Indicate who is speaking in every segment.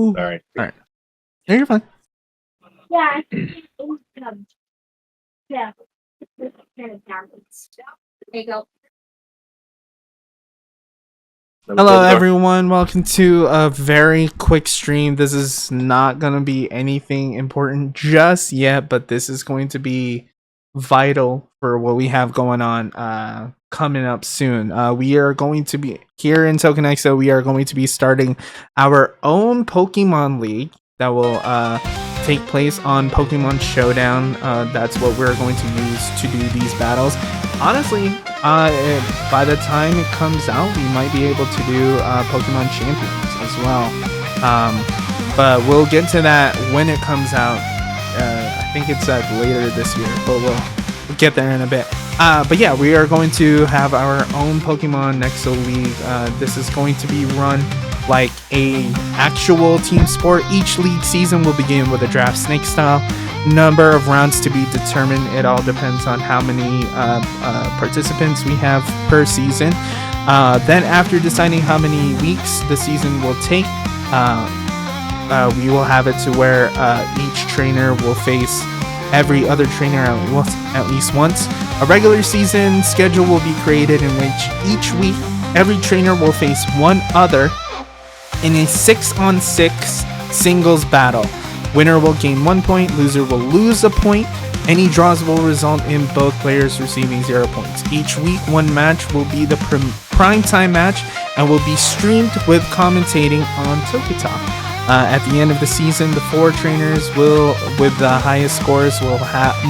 Speaker 1: Ooh.
Speaker 2: Sorry.
Speaker 1: All right. Yeah, you're fine.
Speaker 3: Yeah. Yeah. There you go.
Speaker 1: Hello, everyone. Welcome to a very quick stream. This is not going to be anything important just yet, but this is going to be vital for what we have going on coming up soon. We are going to be here in TokuNexo. We are going to be starting our own Pokemon League that will take place on Pokemon Showdown. That's what we're going to use to do these battles. Honestly, by the time it comes out, we might be able to do Pokemon Champions as well. But we'll get to that when it comes out. I think it's later this year, but we'll get there in a bit. But yeah, we are going to have our own Pokemon Nexo League. This is going to be run like a actual team sport. Each league season will begin with a draft snake style. Number of rounds to be determined. It all depends on how many participants we have per season. Then after deciding how many weeks the season will take, we will have it to where each trainer will face every other trainer at least once. A regular season schedule will be created in which each week every trainer will face one other in a 6-on-6 singles battle. Winner will gain 1 point, loser will lose a point. Any draws will result in both players receiving 0 points. Each week, one match will be the prime time match and will be streamed with commentating on TokuTalk. At the end of the season, the 4 trainers with the highest scores will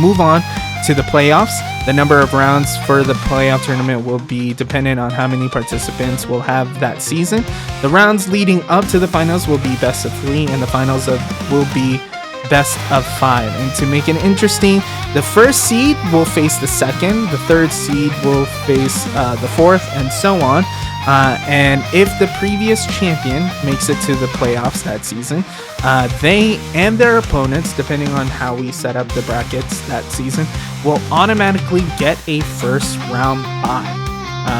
Speaker 1: move on to the playoffs. The number of rounds for the playoff tournament will be dependent on how many participants will have that season. The rounds leading up to the finals will be best of 3, and the finals will be best of 5. And to make it interesting, the first seed will face the second, the third seed will face the fourth, and so on. And if the previous champion makes it to the playoffs that season, they and their opponents, depending on how we set up the brackets that season, will automatically get a first round bye.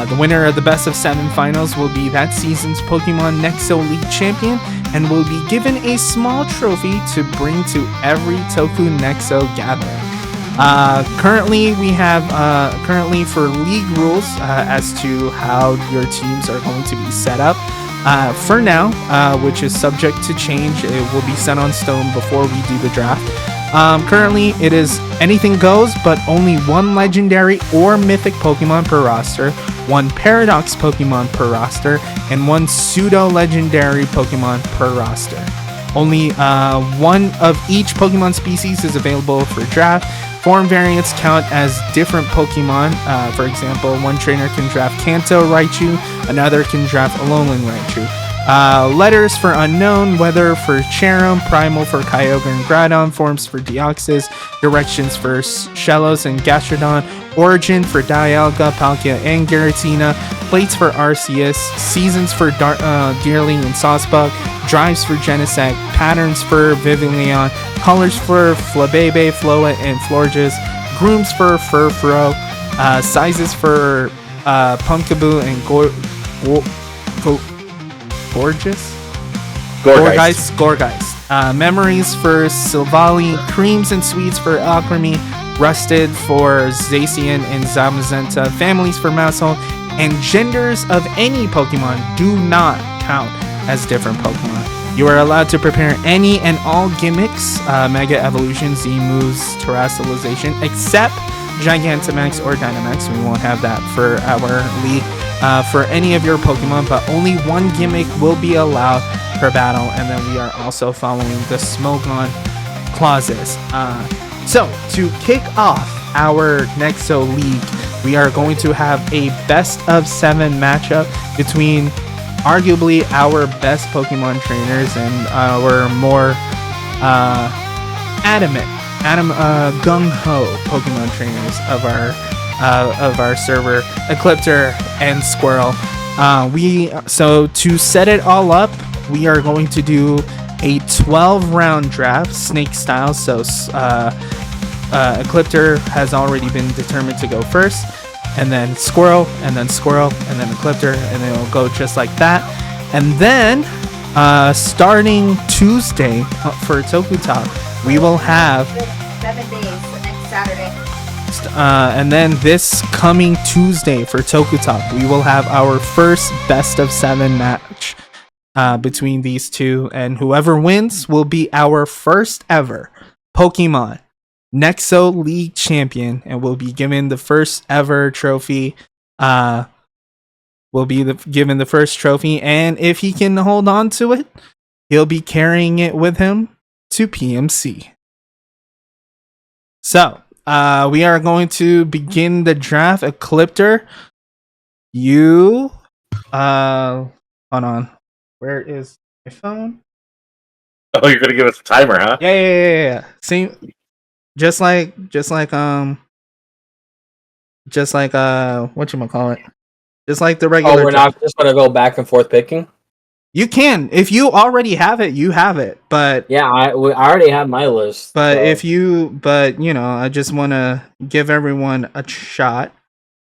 Speaker 1: The winner of the best of 7 finals will be that season's Pokemon Nexo League Champion and will be given a small trophy to bring to every TokuNexo gathering. Currently for league rules as to how your teams are going to be set up. For now, which is subject to change, it will be set on stone before we do the draft. Currently, it is anything goes, but only 1 legendary or mythic Pokemon per roster, 1 paradox Pokemon per roster, and 1 pseudo-legendary Pokemon per roster. Only 1 of each Pokemon species is available for draft. Form variants count as different Pokemon. For example, one trainer can draft Kanto Raichu, another can draft Alolan Raichu. Letters for unknown, weather for Cherum, primal for Kyogre and Groudon, forms for Deoxys, directions for Shellos and Gastrodon, origin for Dialga, Palkia, and Giratina, plates for Arceus, seasons for Deerling and Sawsbuck, drives for Genesect, patterns for Vivillon, colors for Flabebe, Float, and Florges, grooms for Furfrou, sizes for Pumpkaboo and Gorgeist. Memories for Silvally, creams and sweets for Alchemy, rusted for Zacian and Zamazenta, families for Maushold, and genders of any Pokemon do not count as different Pokemon. You are allowed to prepare any and all gimmicks, Mega Evolution, Z-Moves, Terrestrialization, except Gigantamax or Dynamax. We won't have that for our league. For any of your Pokemon, but only 1 gimmick will be allowed per battle, and then we are also following the Smogon clauses. So, to kick off our Nexo League, we are going to have a best of 7 matchup between arguably our best Pokemon trainers and our more gung-ho Pokemon trainers of our server, Ecliptor and Squirrel. So to set it all up, we are going to do a 12-round draft, snake style. So Ecliptor has already been determined to go first, and then Squirrel, and then Squirrel, and then Ecliptor, and then it'll go just like that. And then Starting Tuesday for TokuTalk, we will have
Speaker 3: 7 days, so next Saturday.
Speaker 1: and then this coming Tuesday for TokuTalk, we will have our first best of 7 match between these two, and whoever wins will be our first ever Pokemon Nexo League Champion, and will be given the first ever trophy. Given the first trophy, and if he can hold on to it, he'll be carrying it with him to PMC. So, we are going to begin the draft. Ecliptor, you, hold on. Where is my phone?
Speaker 2: Oh, you're gonna give us a timer, huh?
Speaker 1: Yeah. Same, just like whatchamacallit? Just like the regular.
Speaker 4: Oh, we're not just gonna go back and forth picking.
Speaker 1: You can, if you already have it, you have it. But
Speaker 4: yeah, I already have my list.
Speaker 1: But
Speaker 4: so.
Speaker 1: I just want to give everyone a shot.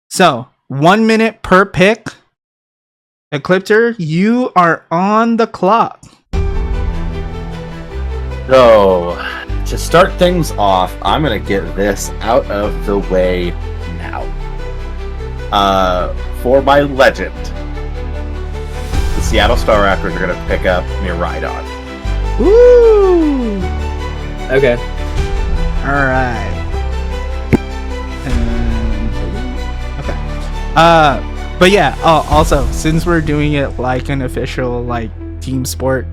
Speaker 1: So 1 minute per pick. Ecliptor, you are on the clock.
Speaker 2: So, to start things off, I'm gonna get this out of the way now. For my legend, the Seattle Star Raptors are gonna pick up Miraidon.
Speaker 1: Woo!
Speaker 4: Okay.
Speaker 1: All right. But yeah. Also, since we're doing it like an official team sport,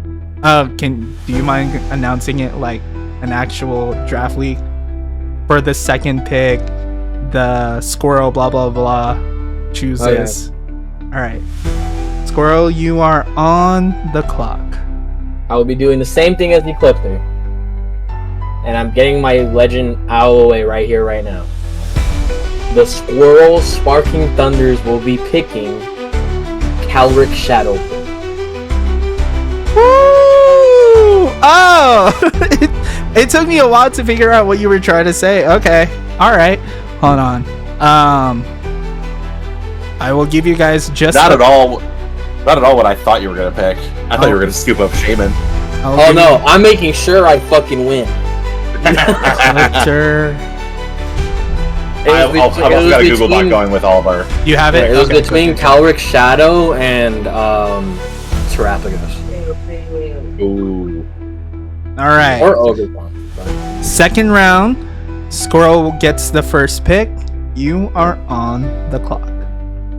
Speaker 1: do you mind announcing it like an actual draft league for the second pick? The Squirrel blah blah blah chooses. All right, Squirrel, you are on the clock.
Speaker 4: I will be doing the same thing as the Ecliptor, and I'm getting my legend out of the way right here, right now. The Squirrel Sparking Thunders will be picking Calric Shadow.
Speaker 1: Woo! Oh, it took me a while to figure out what you were trying to say. Okay, all right, hold on. I will give you guys just
Speaker 2: not at all what I thought you were gonna pick. I thought you were gonna scoop up Shaman.
Speaker 4: Oh no, I'm making sure I fucking win.
Speaker 2: I've also got a Google Doc going with all of our.
Speaker 1: You have it?
Speaker 4: It was between Calric Shadow and Terapagos.
Speaker 2: Ooh.
Speaker 1: Alright.
Speaker 4: Or Ogerpon.
Speaker 1: Second round, Squirrel gets the first pick. You are on the clock.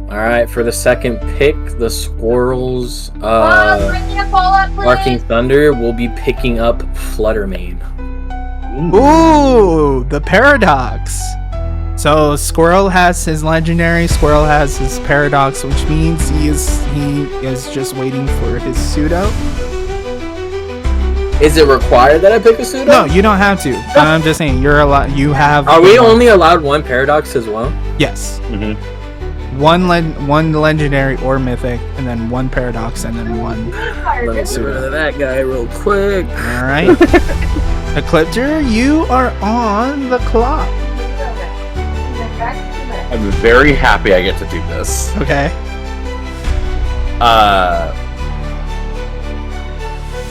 Speaker 4: Alright, for the second pick, the Squirrels Barking Thunder will be picking up Fluttermane.
Speaker 1: Ooh, the Paradox. So Squirrel has his legendary, Squirrel has his Paradox, which means he is just waiting for his pseudo.
Speaker 4: Is it required that I pick a pseudo?
Speaker 1: No, you don't have to. I'm just saying you're allowed. You have.
Speaker 4: Are we only allowed one Paradox as well?
Speaker 1: Yes.
Speaker 2: Mm-hmm.
Speaker 1: One legendary or mythic, and then one Paradox, and then one.
Speaker 4: Let me get rid of that guy real quick.
Speaker 1: All right. Ecliptor, you are on the clock.
Speaker 2: I'm very happy I get to do this.
Speaker 1: Okay.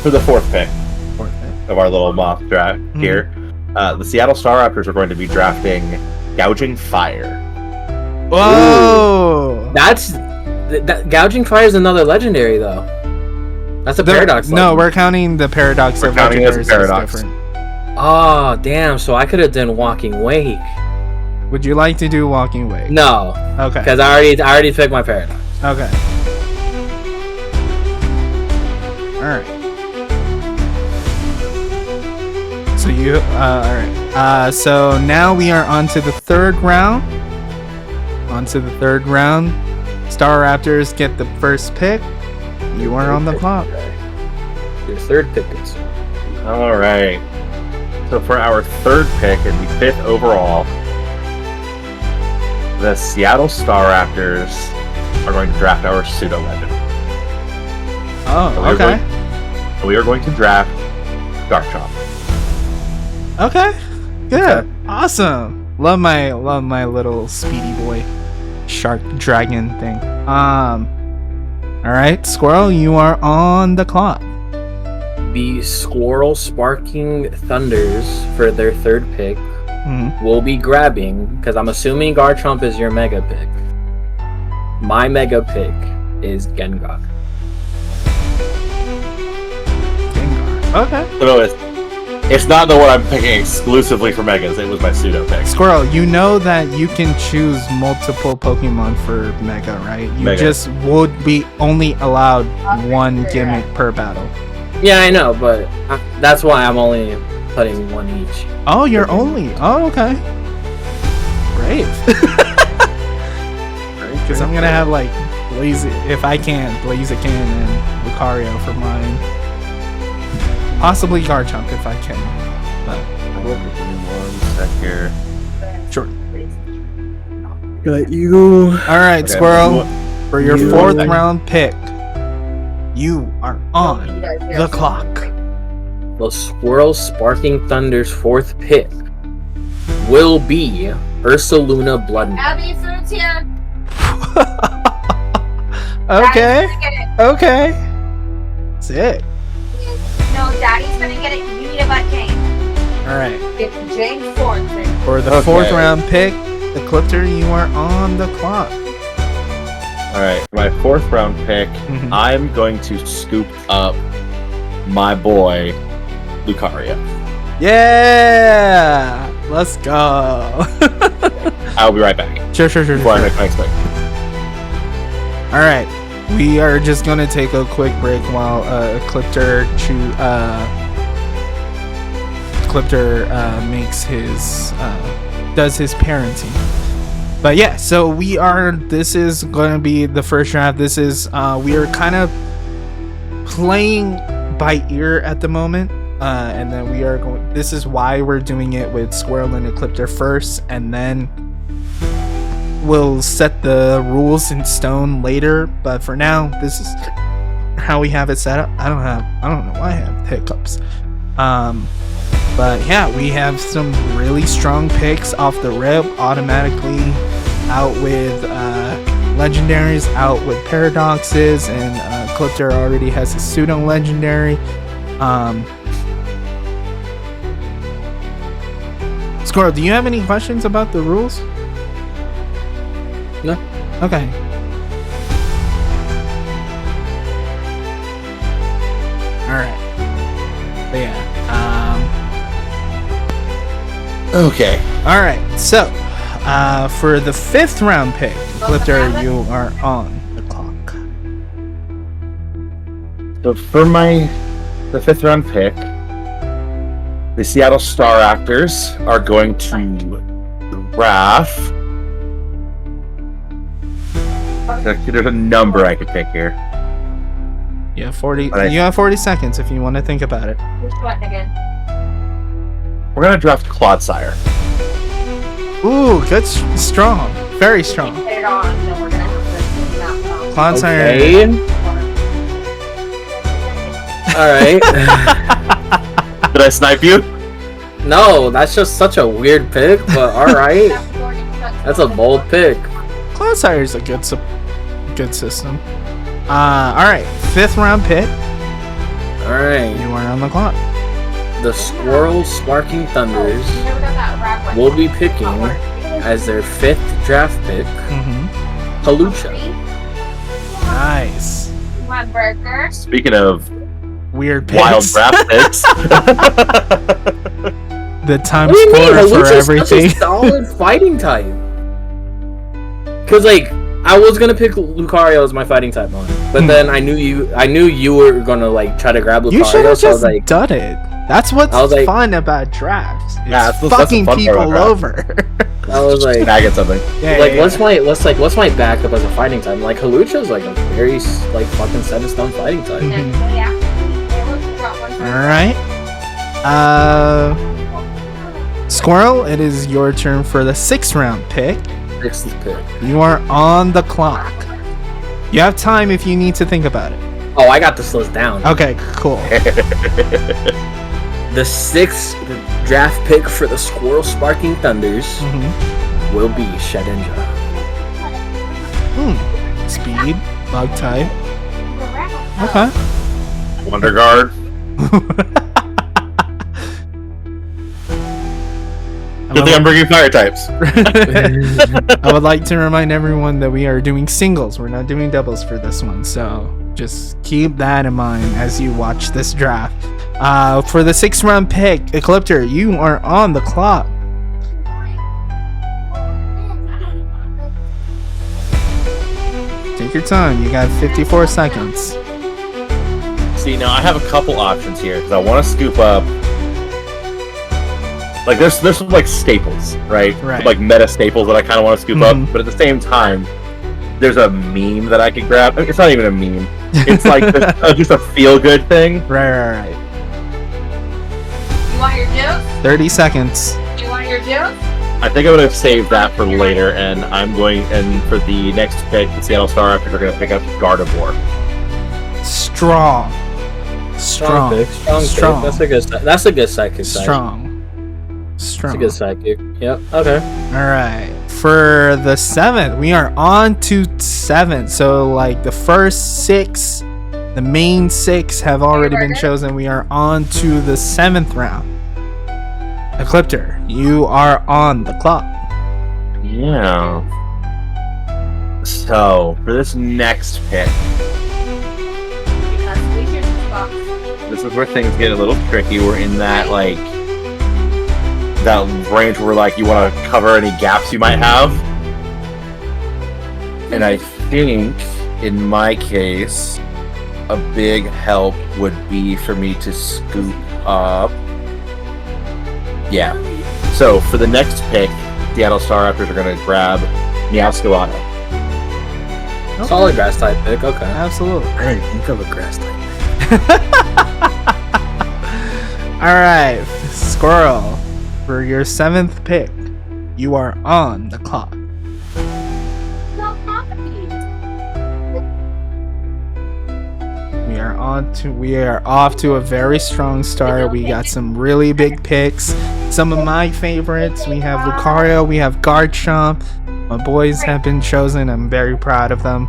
Speaker 2: For the fourth pick of our little mock draft here, the Seattle Star Raptors are going to be drafting Gouging Fire.
Speaker 1: Whoa!
Speaker 4: That Gouging Fire is another legendary though. That's a Paradox.
Speaker 1: No, we're counting the Paradox of legendaries as
Speaker 2: Paradox.
Speaker 1: different.
Speaker 4: Oh damn! So I could have done Walking Wake.
Speaker 1: Would you like to do Walking Wake?
Speaker 4: No.
Speaker 1: Okay.
Speaker 4: Because I already picked my Paradox.
Speaker 1: Okay. Alright. So you alright. So now we are on to the third round. Star Raptors get the first pick. You are on the clock.
Speaker 4: Your third pick is.
Speaker 2: Alright. So for our third pick and the fifth overall, the Seattle Star Raptors are going to draft our pseudo legend.
Speaker 1: Oh,
Speaker 2: So
Speaker 1: okay.
Speaker 2: we are going to draft Garchomp.
Speaker 1: Okay. Good.
Speaker 2: Okay.
Speaker 1: Awesome. Love my little speedy boy shark dragon thing. All right, Squirrel, you are on the clock.
Speaker 4: The Squirrel Sparking Thunders for their third pick will be grabbing, because I'm assuming Garchomp is your mega pick. My mega pick is Gengar.
Speaker 1: Okay.
Speaker 2: So it's not the one I'm picking exclusively for Megas. It was my pseudo pick.
Speaker 1: Squirrel, you know that you can choose multiple Pokemon for Mega, right? You
Speaker 2: Mega.
Speaker 1: just would be only allowed one gimmick per battle.
Speaker 4: Yeah, I know, but that's why I'm only putting one each.
Speaker 1: Oh, you're only. Oh, okay. Brave. Because I'm gonna have like if I can, Blaziken and Lucario for mine. Possibly Garchomp if I can. But
Speaker 2: One sec here.
Speaker 1: sure.
Speaker 4: Got you.
Speaker 1: All right,
Speaker 2: Okay,
Speaker 1: Squirrel. For your
Speaker 2: you-
Speaker 1: fourth round pick, you are on the clock.
Speaker 4: The Squirrel Sparking Thunder's fourth pick will be Ursaluna Blood Moon.
Speaker 3: Abby, food's here.
Speaker 1: Okay.
Speaker 3: Daddy's gonna get it.
Speaker 1: Okay. Sick.
Speaker 3: No, Daddy's gonna get it. You need a butt cane.
Speaker 1: All right.
Speaker 3: It's James Thornton.
Speaker 1: For the
Speaker 2: Okay.
Speaker 1: fourth round pick, Ecliptor, you are on the clock.
Speaker 2: All right, for my fourth round pick,
Speaker 1: Mhm.
Speaker 2: I'm going to scoop up my boy Lucario.
Speaker 1: Yeah. Let's go.
Speaker 2: I'll be right back.
Speaker 1: Sure.
Speaker 2: Before I make my next pick.
Speaker 1: All right. We are just gonna take a quick break while Ecliptor makes his does his parenting. But yeah, so this is gonna be the first draft. This is we are kind of playing by ear at the moment, and then we are going. This is why we're doing it with Squirrel and Ecliptor first, and then we'll set the rules in stone later. But for now, this is how we have it set up. I don't know why I have hiccups. But yeah, we have some really strong picks off the rip, automatically out with legendaries, out with paradoxes, and Ecliptor already has a pseudo legendary. Squirrel, do you have any questions about the rules?
Speaker 4: No.
Speaker 1: Okay. Alright. But yeah.
Speaker 2: Okay.
Speaker 1: Alright, so for the fifth round pick, Ecliptor, you are on the clock.
Speaker 2: So for the fifth round pick, the Seattle Star Actors are going to draft. There's a number I could pick here.
Speaker 1: You have 40
Speaker 2: Alright.
Speaker 1: you have 40 seconds if you want to think about it.
Speaker 3: Which button again?
Speaker 2: We're gonna draft Clodsire.
Speaker 1: Ooh, good strong. Very strong.
Speaker 3: Put it on, then we're gonna have to clean that phone.
Speaker 1: Clodsire.
Speaker 4: Okay. Alright.
Speaker 2: Did I snipe you?
Speaker 4: No, that's just such a weird pick, but alright. That's a bold pick.
Speaker 1: Clodsire is a good system. Alright, fifth round pick.
Speaker 4: Alright.
Speaker 1: You are on the clock.
Speaker 4: The Squirrel Sparking Thunders will be picking as their fifth draft pick, Halucha.
Speaker 1: Nice.
Speaker 3: One burger.
Speaker 2: Speaking of
Speaker 1: Weird picks.
Speaker 2: wild draft picks,
Speaker 1: The times
Speaker 4: What do you mean?
Speaker 1: 4 for
Speaker 4: Halucha's
Speaker 1: everything.
Speaker 4: such a solid fighting type. Cause like I was gonna pick Lucario as my fighting type one, but then I knew you were gonna like try to grab Lucario.
Speaker 1: You should have
Speaker 4: so I was
Speaker 1: just
Speaker 4: like,
Speaker 1: done it. That's what's
Speaker 4: I was like-
Speaker 1: fun about drafts. It's
Speaker 2: Yeah, that's the
Speaker 1: fucking
Speaker 2: fun part
Speaker 1: people
Speaker 2: about drafts.
Speaker 1: over.
Speaker 4: I was like,
Speaker 2: can I get something?
Speaker 1: Yeah,
Speaker 4: like
Speaker 1: yeah,
Speaker 4: what's my backup as a fighting type? Like Halucha's like a very like fucking set in stone fighting type.
Speaker 1: Mhm.
Speaker 3: Yeah.
Speaker 1: All right. Squirrel, it is your turn for the sixth round pick.
Speaker 4: Sixth pick.
Speaker 1: You are on the clock. You have time if you need to think about it.
Speaker 4: Oh, I got this list down.
Speaker 1: Okay, cool.
Speaker 4: The sixth draft pick for the Squirrel Sparking Thunders will be Shedinja.
Speaker 1: Speed, bug type. Okay.
Speaker 2: Wonder Guard. Good thing I'm bringing fire types.
Speaker 1: I would like to remind everyone that we are doing singles. We're not doing doubles for this one, so just keep that in mind as you watch this draft. For the 6th round pick, Ecliptor, you are on the clock. Take your time. You got 54 seconds.
Speaker 2: See, now I have a couple options here because I want to scoop up. Like there's some like staples, right?
Speaker 1: Right.
Speaker 2: Like meta staples that I kind of want to scoop up, but at the same time, there's a meme that I could grab. I mean, it's not even a meme. It's like just a feel good thing.
Speaker 1: Right.
Speaker 3: You want your juice?
Speaker 1: 30 seconds.
Speaker 3: You want your juice?
Speaker 2: I think I'm gonna save that for later, and for the next pick, the Seattle Star Raptors are gonna pick up Gardevoir.
Speaker 1: Strong.
Speaker 4: Pick. That's a good psychic.
Speaker 1: Strong.
Speaker 4: That's a good psychic. Yep. Okay.
Speaker 1: All right. For the 7th, we are on to 7. So like the first 6, the main 6 have already been chosen. We are on to the 7th round. Ecliptor, you are on the clock.
Speaker 2: Yeah. So for this next pick,
Speaker 3: Because we should box.
Speaker 2: this is where things get a little tricky. We're in that that range where like you want to cover any gaps you might have, and I think in my case, a big help would be for me to scoop up. Yeah. So for the next pick, Seattle Star Raptors are going to grab Meowscarada.
Speaker 1: Okay.
Speaker 4: Solid grass type pick. Okay.
Speaker 1: Absolutely.
Speaker 4: I didn't think of a grass type.
Speaker 1: All right, Squirrel, for your 7th pick, you are on the clock.
Speaker 3: No coffee.
Speaker 1: We are off to a very strong start. We got some really big picks. Some of my favorites. We have Lucario, we have Garchomp. My boys have been chosen. I'm very proud of them.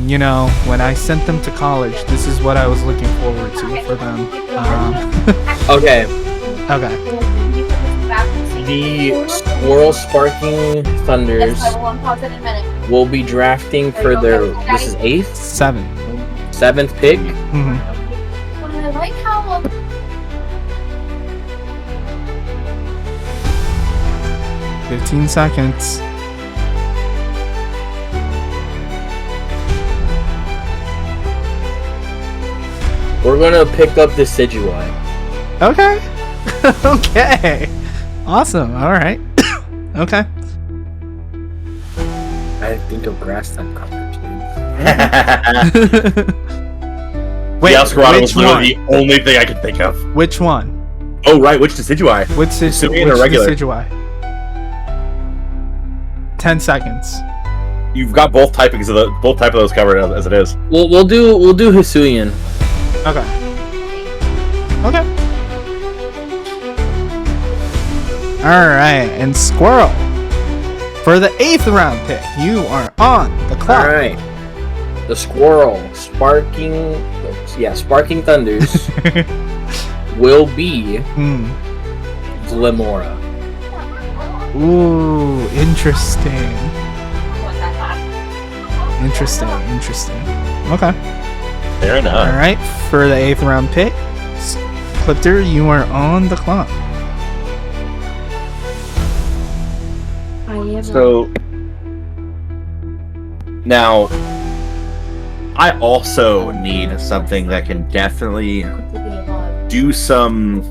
Speaker 1: You know, when I sent them to college, this is what I was looking forward to for them.
Speaker 4: Okay.
Speaker 1: Okay.
Speaker 4: The Squirrel Sparking Thunders
Speaker 3: Yes, I will unpause it in a minute.
Speaker 4: will be drafting for their. This is 8th, 7th pick.
Speaker 1: Mm-hmm.
Speaker 3: But I like how
Speaker 1: 15 seconds.
Speaker 4: We're gonna pick up the Decidueye.
Speaker 1: Okay. Okay. Awesome. All right. Okay.
Speaker 4: I didn't think of grass type coverage, dude.
Speaker 1: Wait,
Speaker 2: Meowscarada
Speaker 1: which
Speaker 2: was literally
Speaker 1: one?
Speaker 2: the only thing I could think of.
Speaker 1: Which one?
Speaker 2: Oh right, which Decidueye?
Speaker 1: Which
Speaker 2: Hisuian or regular?
Speaker 1: Decidueye? 10 seconds.
Speaker 2: You've got both typings of both type of those covered as it is.
Speaker 4: We'll do Hisuian.
Speaker 1: Okay. Okay. Alright, and Squirrel, for the 8th round pick, you are on the clock.
Speaker 4: Alright. The Squirrel Sparking Thunders will be Glimora.
Speaker 1: Ooh, interesting. Interesting. Okay.
Speaker 2: Fair enough.
Speaker 1: Alright, for the 8th round pick, Ecliptor, you are on the clock.
Speaker 2: So now I also need something that can definitely do some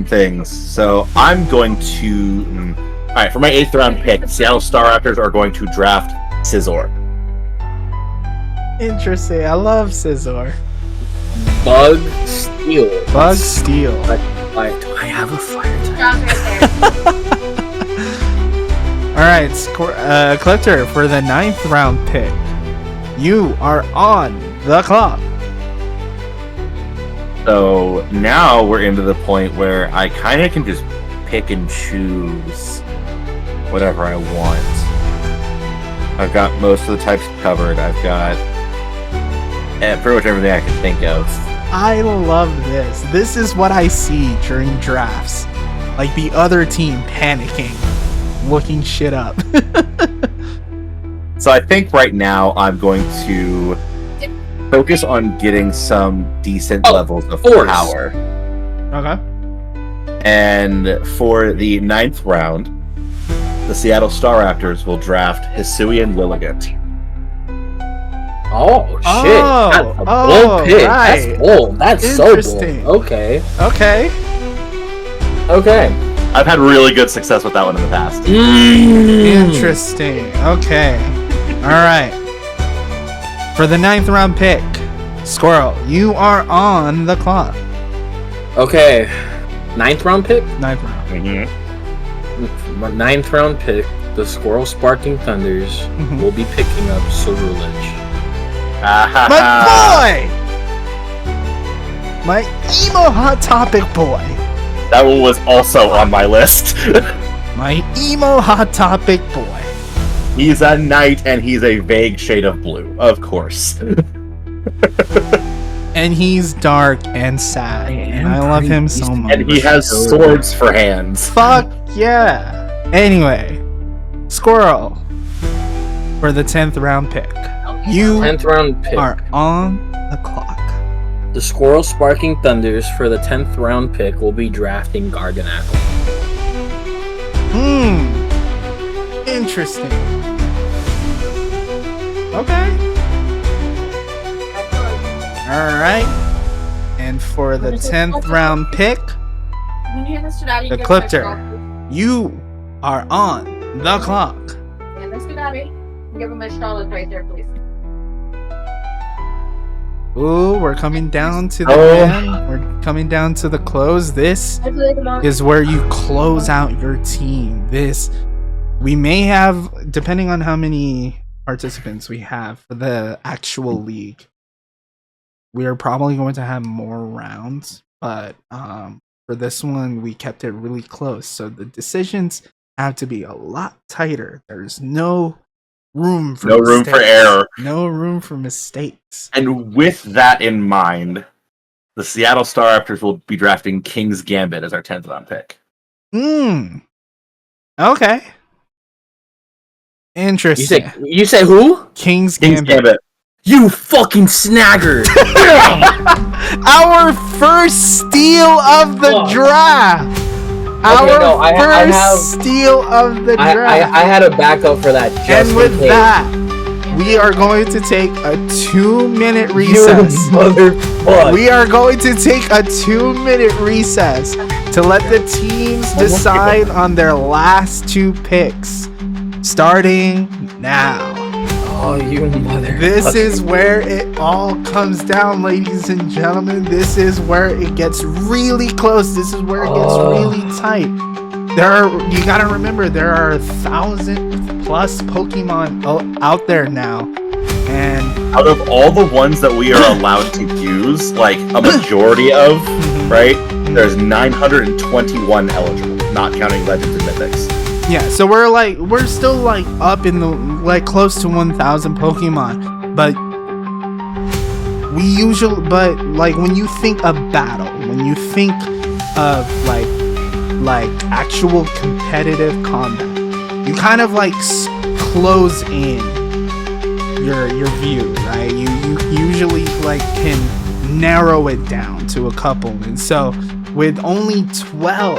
Speaker 2: things. So I'm going to alright, for my 8th round pick, Seattle Star Raptors are going to draft Scizor.
Speaker 1: Interesting. I love Scizor.
Speaker 4: Bug Steel.
Speaker 1: Bug Steel.
Speaker 4: Do I have a fire type?
Speaker 3: John's right there.
Speaker 1: Alright, Ecliptor, for the 9th round pick, you are on the clock.
Speaker 2: So now we're into the point where I kind of can just pick and choose whatever I want. I've got most of the types covered. I've got pretty much everything I can think of.
Speaker 1: I love this. This is what I see during drafts. Like the other team panicking, looking shit up.
Speaker 2: So I think right now I'm going to focus on getting some decent levels of power.
Speaker 1: Okay.
Speaker 2: And for the 9th round, the Seattle Staraptors will draft Hisuian Lilligant.
Speaker 4: Oh shit! That's a bold pick.
Speaker 1: Right.
Speaker 4: That's bold. That's so
Speaker 1: Interesting.
Speaker 4: bold. Okay.
Speaker 1: Okay.
Speaker 2: I've had really good success with that one in the past.
Speaker 1: Interesting. Okay. All right. For the 9th round pick, Squirrel, you are on the clock.
Speaker 4: Okay. 9th round pick?
Speaker 1: 9th round.
Speaker 2: Mm-hmm.
Speaker 4: My 9th round pick, the Squirrel Sparking Thunders will be picking up Ceruledge.
Speaker 1: My boy! My emo hot topic boy.
Speaker 2: That one was also on my list.
Speaker 1: My emo hot topic boy.
Speaker 2: He's a knight and he's a vague shade of blue, of course.
Speaker 1: And he's dark and sad. And I love him so much.
Speaker 2: And he has swords for hands.
Speaker 1: Fuck yeah. Anyway, Squirrel, for the 10th round pick. You
Speaker 4: 10th round pick.
Speaker 1: are on the clock.
Speaker 4: The Squirrel Sparking Thunders for the 10th round pick will be drafting Garganacl.
Speaker 1: Interesting. Okay. Alright. And for the 10th round pick, the Ecliptor, you are on the clock.
Speaker 3: Yeah, Mr. Daddy, give him a Charlotte right there, please.
Speaker 1: Ooh, we're coming down to the end. We're coming down to the close. This is where you close out your team. We may have, depending on how many participants we have for the actual league, we are probably going to have more rounds. But for this one, we kept it really close. So the decisions have to be a lot tighter. There's no room for
Speaker 2: error.
Speaker 1: No room for mistakes.
Speaker 2: And with that in mind, the Seattle Staraptors will be drafting King's Gambit as our 10th round pick.
Speaker 1: Okay. Interesting.
Speaker 4: You say who?
Speaker 1: King's Gambit.
Speaker 4: You fucking snagger!
Speaker 1: Our first steal of the draft. Steal of the draft.
Speaker 4: I had a backup for that.
Speaker 1: And with that, we are going to take a 2-minute recess. We are going to take a 2-minute recess to let the teams decide on their last 2 picks. Starting now.
Speaker 4: Oh, you mother.
Speaker 1: This is where it all comes down, ladies and gentlemen. This is where it gets really close. This is where it gets really tight. You gotta remember, there are 1,000+ Pokemon out there now. And
Speaker 2: out of all the ones that we are allowed to use, like a majority of, right? There's 921 eligible, not counting Legends and Mythics.
Speaker 1: Yeah, so we're still up in the close to 1,000 Pokemon, but when you think of battle, when you think of like actual competitive combat, you kind of close in your view, right? You usually can narrow it down to a couple, and so with only 12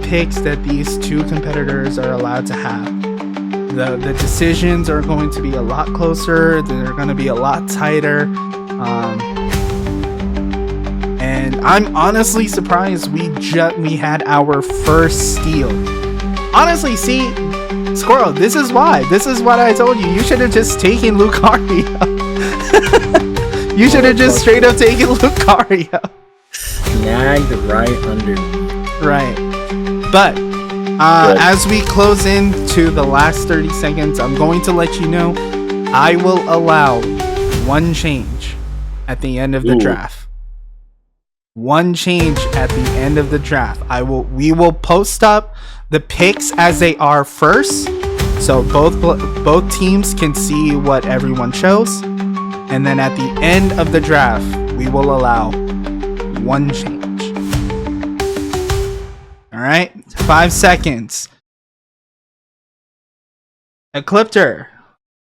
Speaker 1: picks that these 2 competitors are allowed to have, the decisions are going to be a lot closer. They're going to be a lot tighter, and I'm honestly surprised we had our first steal. Honestly, see, Squirrel, this is what I told you. You should have just taken Lucario. You should have just straight up taken Lucario.
Speaker 4: Snagged right underneath.
Speaker 1: Right. But as we close into the last 30 seconds, I'm going to let you know I will allow 1 change at the end of the draft. 1 change at the end of the draft. We will post up the picks as they are first, So both teams can see what everyone chose, and then at the end of the draft, we will allow one change. All right, 5 seconds. Ecliptor,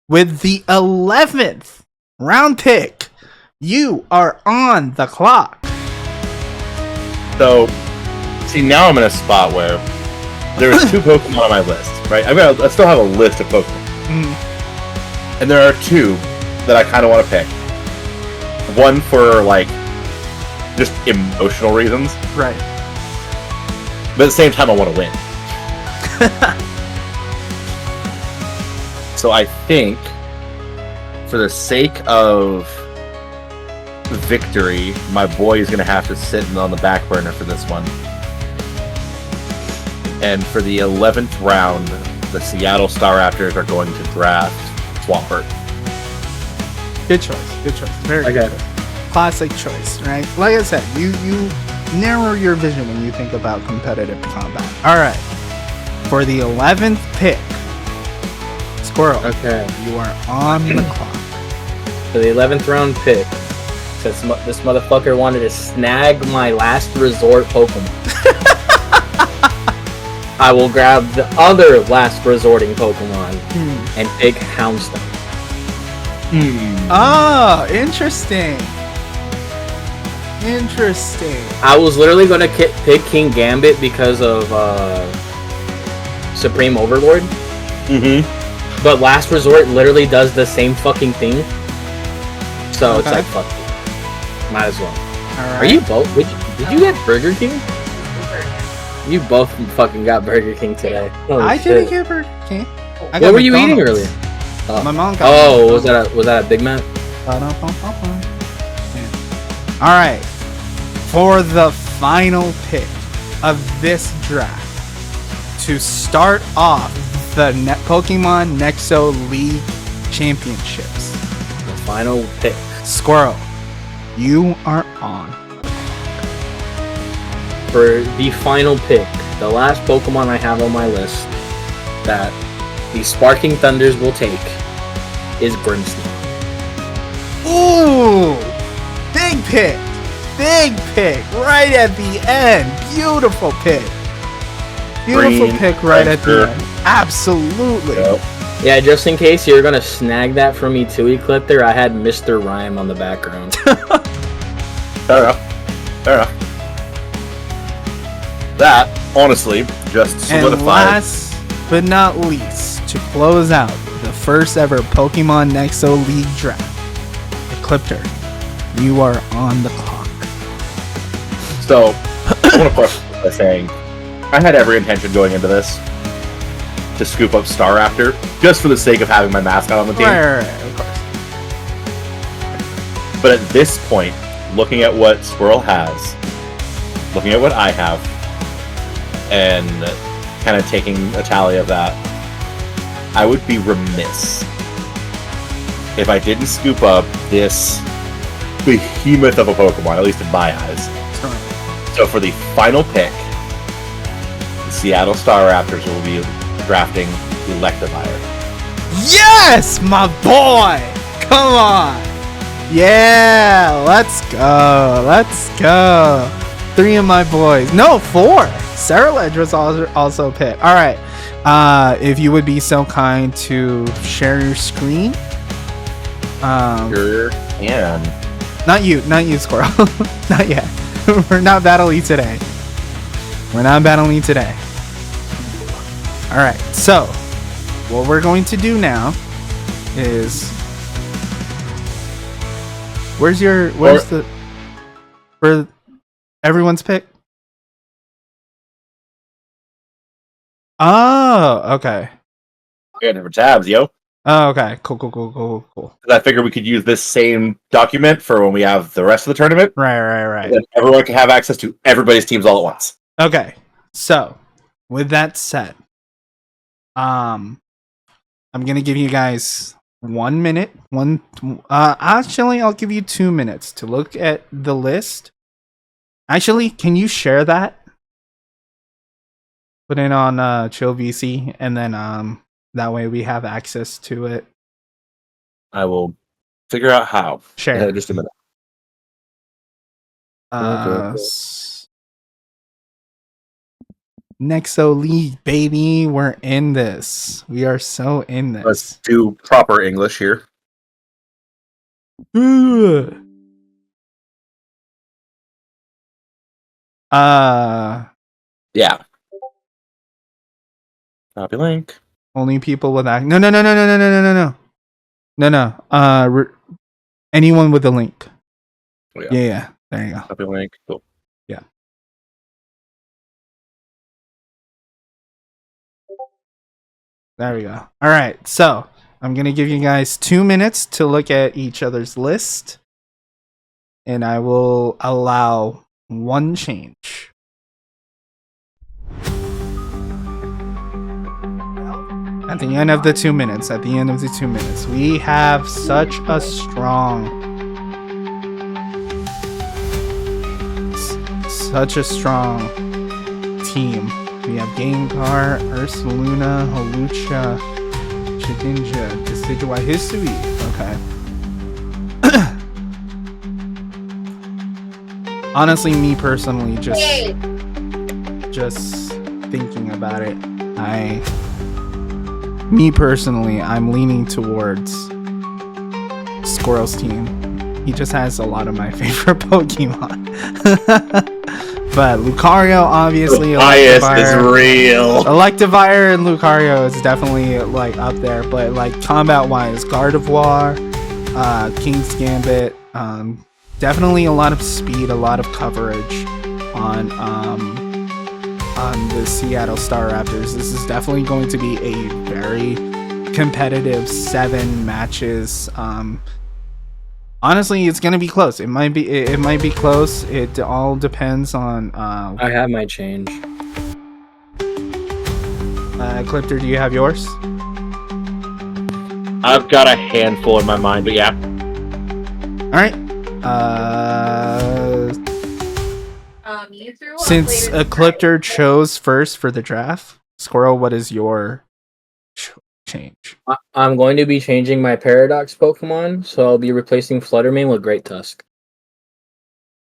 Speaker 1: with the 11th round pick, you are on the clock.
Speaker 2: So, see, now I'm in a spot where there was 2 Pokemon on my list, right? I still have a list of Pokemon. And there are 2 that I kind of want to pick. One for, like, just emotional reasons.
Speaker 1: Right.
Speaker 2: But at the same time, I want to win. So I think, for the sake of victory, my boy is going to have to sit on the back burner for this one. And for the 11th round, the Seattle Staraptors are going to draft Swampert.
Speaker 1: Good choice. Very good. Classic choice, right? Like I said, you narrow your vision when you think about competitive combat. All right. For the 11th pick, Squirrel.
Speaker 4: Okay.
Speaker 1: You are on the clock.
Speaker 4: For the 11th round pick, since this motherfucker wanted to snag my last resort Pokemon, I will grab the other last resorting Pokemon and pick Houndstone.
Speaker 1: Oh, interesting.
Speaker 4: I was literally gonna pick King Gambit because of Supreme Overlord. But Last Resort literally does the same fucking thing. So it's like, fuck it. Might as well.
Speaker 1: All right.
Speaker 4: Are you both? Did you get Burger King? You both fucking got Burger King today. Holy
Speaker 1: I
Speaker 4: shit.
Speaker 1: didn't get Burger King.
Speaker 4: What were you eating earlier?
Speaker 1: My mom got.
Speaker 4: Oh, was that a Big Mac?
Speaker 1: All right. For the final pick of this draft, to start off the Pokemon Nexo League Championships,
Speaker 4: The final pick.
Speaker 1: Squirrel, you are on.
Speaker 4: For the final pick, the last Pokemon I have on my list that the Sparking Thunders will take is Grimmsnarl.
Speaker 1: Ooh! Big pick! Right at the end. Beautiful pick. Right at the end. Absolutely.
Speaker 2: Yep.
Speaker 4: Yeah, just in case you're gonna snag that from me too, Ecliptor, I had Mr. Rhyme on the background.
Speaker 2: Fair enough. That, honestly, just solidified.
Speaker 1: And last but not least, to close out the first ever Pokemon Nexo League draft, Ecliptor, you are on the clock.
Speaker 2: So, I want to preface by saying, I had every intention going into this to scoop up Staraptor, just for the sake of having my mascot on the team.
Speaker 1: Right, of course.
Speaker 2: But at this point, looking at what Squirrel has, looking at what I have, and kind of taking a tally of that, I would be remiss if I didn't scoop up this behemoth of a Pokemon, at least in my eyes. So for the final pick, the Seattle Staraptors will be drafting Electivire.
Speaker 1: Yes, my boy! Come on! Yeah, let's go. 3 of my boys. No, 4. Ceruledge was also picked. All right. If you would be so kind to share your screen.
Speaker 2: Sure can.
Speaker 1: Not you, Squirrel. Not yet. We're not battling today. All right. So, what we're going to do now is, where's for everyone's pick? Oh, okay.
Speaker 2: We got different tabs, yo.
Speaker 1: Oh, okay. Cool.
Speaker 2: 'Cause I figured we could use this same document for when we have the rest of the tournament.
Speaker 1: Right.
Speaker 2: Then everyone can have access to everybody's teams all at once.
Speaker 1: Okay. So, with that said, I'm gonna give you guys 1 minute. Actually, I'll give you 2 minutes to look at the list. Actually, can you share that? Put it on Chill VC, and then That way we have access to it.
Speaker 2: I will figure out how.
Speaker 1: Share.
Speaker 2: Just a minute.
Speaker 1: Nexo League, baby. We're in this. We are so in this.
Speaker 2: Let's do proper English here. Yeah. Copy link.
Speaker 1: Only people with that. No. Anyone with a link.
Speaker 2: Oh,
Speaker 1: Yeah. There you go.
Speaker 2: Copy link. Cool.
Speaker 1: Yeah. There we go. All right. So I'm going to give you guys 2 minutes to look at each other's list. And I will allow one change. At the end of the 2 minutes, we have such a strong team. We have Gengar, Ursaluna, Holucha, Shedinja, Decidueye, Hisui. Okay. Honestly, me personally, just thinking about it, I'm leaning towards Squirrel's team. He just has a lot of my favorite Pokemon. But Lucario, obviously,
Speaker 2: the bias is real.
Speaker 1: Electivire and Lucario is definitely like up there, but like combat-wise, Gardevoir, King's Gambit, definitely a lot of speed, a lot of coverage on the Seattle Star Raptors. This is definitely going to be a very competitive 7 matches. Honestly, it's gonna be close. It might be close. It all depends on.
Speaker 4: I have my change.
Speaker 1: Ecliptor, do you have yours?
Speaker 2: I've got a handful in my mind, but yeah.
Speaker 1: All right. Since Ecliptor chose first for the draft, Squirrel, what is your change?
Speaker 4: I'm going to be changing my Paradox Pokemon, so I'll be replacing Fluttermane with Great Tusk.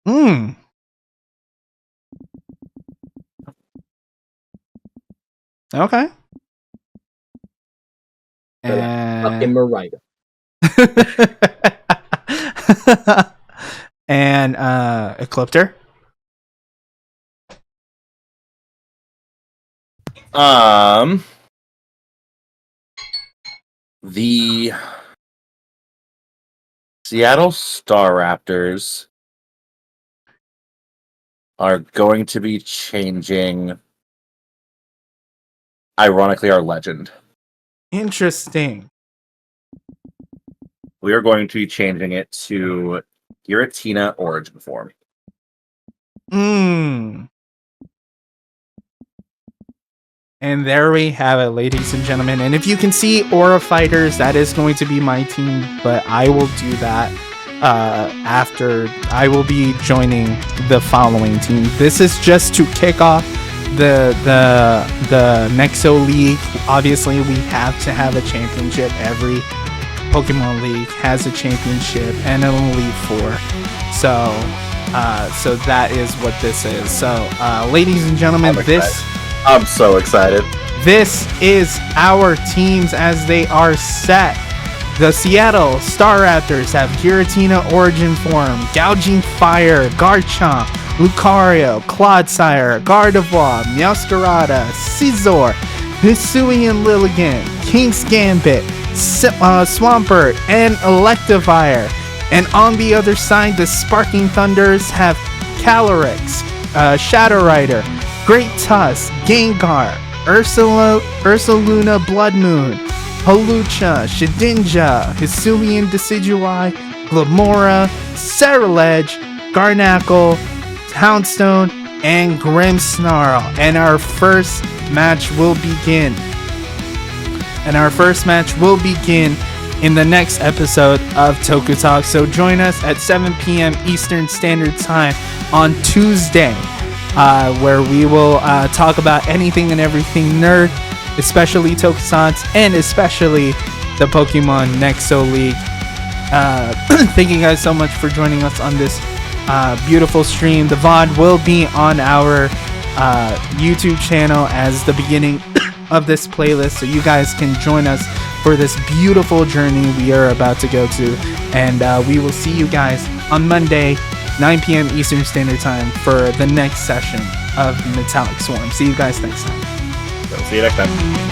Speaker 1: Okay.
Speaker 4: Fucking Marita.
Speaker 1: And Ecliptor?
Speaker 2: The Seattle Star Raptors are going to be changing, ironically, our legend.
Speaker 1: Interesting.
Speaker 2: We are going to be changing it to Giratina Origin Form.
Speaker 1: And there we have it, ladies and gentlemen. And if you can see Aura Fighters, that is going to be my team, but I will do that after I will be joining the following team. This is just to kick off the Nexo League. Obviously, we have to have a championship. Every Pokemon League has a championship and an Elite Four. So that is what this is. So, ladies and gentlemen,
Speaker 2: I'm so excited.
Speaker 1: This is our teams as they are set. The Seattle Star Raptors have Giratina Origin Form, Gouging Fire, Garchomp, Lucario, Clodsire, Gardevoir, Meowscarada, Scizor, Hisuian Lilligant, King's Gambit, Swampert, and Electivire. And on the other side, the Sparking Thunders have Calyrex, Shadow Rider, Great Tusk, Gengar, Ursaluna Blood Moon, Holucha, Shedinja, Hisuian Decidueye, Glamora, Ceruledge, Garnackle, Houndstone, and Grimmsnarl. And our first match will begin. In the next episode of TokuTalk. So join us at 7 p.m. Eastern Standard Time on Tuesday, where we will talk about anything and everything nerd. especially Tokusatsu, and especially the Pokemon Nexo League. Thank you guys so much for joining us on this beautiful stream. The VOD will be on our YouTube channel as the beginning of this playlist, so you guys can join us for this beautiful journey we are about to go to. And we will see you guys on Monday, 9 p.m. Eastern Standard Time for the next session of Metallic Swarm. See you guys next time.
Speaker 2: See you next time.